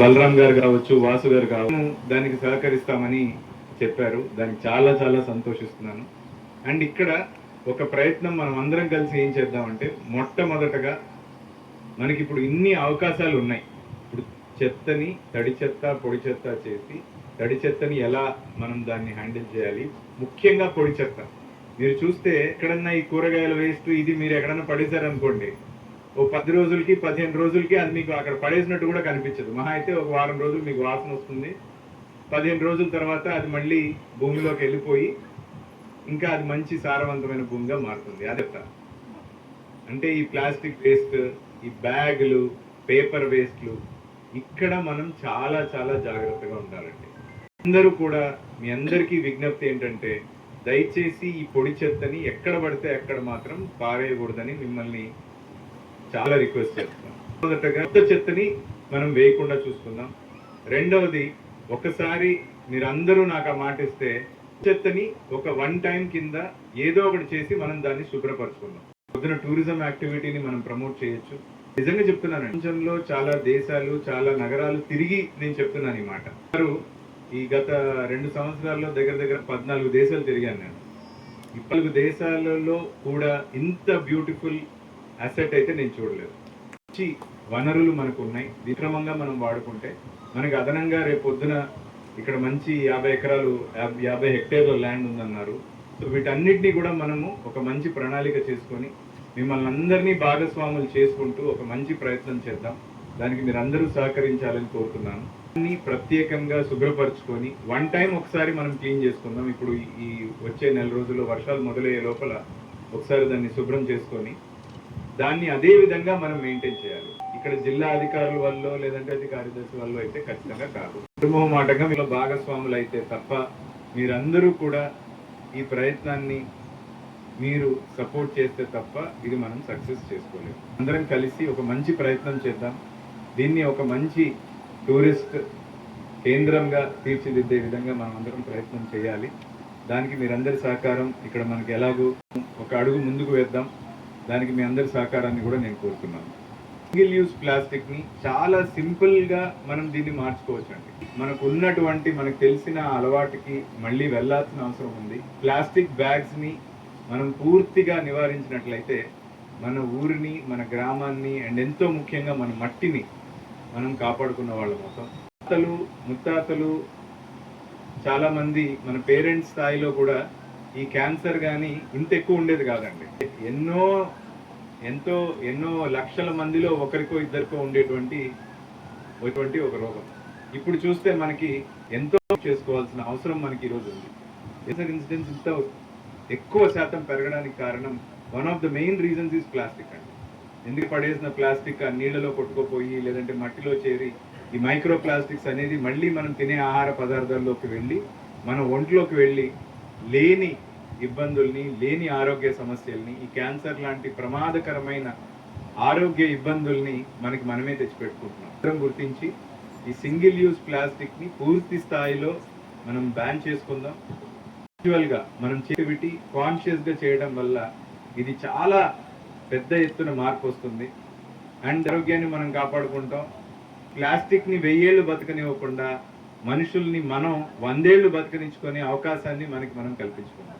బలరాం గారు కావచ్చు, వాసు గారు కావచ్చు, దానికి సహకరిస్తామని చెప్పారు. దానికి చాలా చాలా సంతోషిస్తున్నాను. అండ్ ఇక్కడ ఒక ప్రయత్నం మనం అందరం కలిసి ఏం చేద్దామంటే, మొట్టమొదటగా మనకి ఇప్పుడు ఇన్ని అవకాశాలు ఉన్నాయి. ఇప్పుడు చెత్తని తడి చెత్త పొడి చెత్త చేసి, తడి చెత్తని ఎలా మనం దాన్ని హ్యాండిల్ చేయాలి, ముఖ్యంగా పొడి చెత్త. మీరు చూస్తే ఎక్కడన్నా ఈ కూరగాయల వేస్ట్ ఇది మీరు ఎక్కడన్నా పడేశారనుకోండి, ఓ 10 రోజులకి 15 రోజులకి అది మీకు అక్కడ పడేసినట్టు కూడా కనిపించదు. మహా అయితే ఒక వారం రోజులు మీకు వాసన వస్తుంది. 15 రోజుల తర్వాత అది మళ్ళీ భూమిలోకి వెళ్ళిపోయి ఇంకా అది మంచి సారవంతమైన భూమిగా మారుతుంది. అదే అంటే ఈ ప్లాస్టిక్ వేస్ట్, ఈ బ్యాగులు, పేపర్ వేస్ట్లు, ఇక్కడ మనం చాలా చాలా జాగ్రత్తగా ఉండాలండి. అందరూ కూడా మీ అందరికీ విజ్ఞప్తి ఏంటంటే, దయచేసి ఈ పొడి చెత్తని ఎక్కడ పడితే అక్కడ మాత్రం పారేయకూడదని మిమ్మల్ని చాలా రిక్వెస్ట్ చేస్తున్నాం. మొదటగా కొత్త చెత్తని మనం వేయకుండా చూసుకుందాం. రెండవది, ఒకసారి మీరందరూ నాకు ఆ మాట ఇస్తే చెత్తని ఒక 1 టైం కింద ఏదో ఒకటి చేసి మనం దాన్ని శుభ్రపరచుకుందాం. పొద్దున టూరిజం యాక్టివిటీని మనం ప్రమోట్ చేయొచ్చు. నిజంగా చెప్తున్నాను, ప్రపంచంలో చాలా దేశాలు, చాలా నగరాలు తిరిగి నేను చెప్తున్నాను ఈ మాట. ఈ గత 2 సంవత్సరాల్లో దగ్గర దగ్గర 14 దేశాలు తిరిగాను నేను. ఈ 14 దేశాలలో కూడా ఇంత బ్యూటిఫుల్ అసెట్ అయితే నేను చూడలేదు. మంచి వనరులు మనకు ఉన్నాయి, విక్రమంగా మనం వాడుకుంటే మనకి అదనంగా రేపు పొద్దున ఇక్కడ మంచి 50 ఎకరాలు 50 హెక్టేర్ల ల్యాండ్ ఉందన్నారు. సో వీటన్నిటినీ కూడా మనము ఒక మంచి ప్రణాళిక చేసుకొని మిమ్మల్ని అందరినీ భాగస్వాములు చేసుకుంటూ ఒక మంచి ప్రయత్నం చేద్దాం. దానికి మీరు అందరూ సహకరించాలని కోరుతున్నాను. అన్ని ప్రత్యేకంగా శుభ్రపరచుకొని 1 టైం ఒకసారి మనం క్లీన్ చేసుకుందాం. ఇప్పుడు ఈ వచ్చే నెల రోజుల్లో వర్షాలు మొదలయ్యే లోపల ఒకసారి దాన్ని శుభ్రం చేసుకొని దాన్ని అదే విధంగా మనం మెయింటైన్ చేయాలి. ఇక్కడ జిల్లా అధికారుల వల్ల లేదంటే అది కార్యదర్శి వల్ల అయితే ఖచ్చితంగా కాదు. కుటుంబమాటంగా మీలో భాగస్వాములు అయితే తప్ప మీరందరూ కూడా ఈ ప్రయత్నాన్ని మీరు సపోర్ట్ చేస్తే తప్ప ఇది మనం సక్సెస్ చేసుకోలేము. అందరం కలిసి ఒక మంచి ప్రయత్నం చేద్దాం. దీన్ని ఒక మంచి టూరిస్ట్ కేంద్రంగా తీర్చిదిద్దే విధంగా మనం అందరం ప్రయత్నం చేయాలి. దానికి మీరందరి సహకారం ఇక్కడ మనకి ఎలాగో ఒక అడుగు ముందుకు వేద్దాం. దానికి మీ అందరి సహకారాన్ని కూడా నేను కోరుతున్నాను. సింగిల్ యూజ్ ప్లాస్టిక్ ని చాలా సింపుల్ గా మనం దీన్ని మార్చుకోవచ్చు అండి. మనకు ఉన్నటువంటి మనకు తెలిసిన అలవాటుకి మళ్ళీ వెళ్లాల్సిన అవసరం ఉంది. ప్లాస్టిక్ బ్యాగ్స్ ని మనం పూర్తిగా నివారించినట్లయితే మన ఊరిని, మన గ్రామాన్ని అండ్ ఎంతో ముఖ్యంగా మన మట్టిని మనం కాపాడుకున్న వాళ్ళం అవుతాం. తాతలు ముత్తాతలు చాలా మంది మన పేరెంట్స్ స్థాయిలో కూడా ఈ క్యాన్సర్ కానీ ఇంత ఎక్కువ ఉండేది కాదండి. ఎన్నో లక్షల మందిలో ఒకరికో ఇద్దరికో ఉండేటువంటి ఒక రోగం. ఇప్పుడు చూస్తే మనకి ఎంతో చేసుకోవాల్సిన అవసరం మనకి ఈరోజు ఉంది. క్యాన్సర్ ఇన్సిడెన్స్ ఇంత ఎక్కువ శాతం పెరగడానికి కారణం one of the main reasons is plastic అండి. ఎందుకు పడేసిన ప్లాస్టిక్ ఆ నీళ్లలో కొట్టుకుపోయి లేదంటే మట్టిలో చేరి ఈ మైక్రో ప్లాస్టిక్స్ అనేది మళ్ళీ మనం తినే ఆహార పదార్థాల్లోకి వెళ్ళి మన ఒంట్లోకి వెళ్ళి లేని ఇబ్బందుల్ని, లేని ఆరోగ్య సమస్యల్ని, ఈ క్యాన్సర్ లాంటి ప్రమాదకరమైన ఆరోగ్య ఇబ్బందుల్ని మనమే తెచ్చిపెట్టుకుంటున్నాం. అందరం గుర్తించి ఈ సింగిల్ యూజ్ ప్లాస్టిక్ ని పూర్తి స్థాయిలో మనం బ్యాన్ చేసుకుందాం. యాక్చువల్గా మనం యాక్టివిటీ కాన్షియస్ గా చేయడం వల్ల ఇది చాలా పెద్ద ఎత్తున మార్పు వస్తుంది. అండ్ ఆరోగ్యాన్ని మనం కాపాడుకుంటాం. ప్లాస్టిక్ ని 1000 ఏళ్ళు బతకనివ్వకుండా మనుషుల్ని మనం 100 ఏళ్ళు బతకనించుకునే అవకాశాన్ని మనం కల్పించుకున్నాం.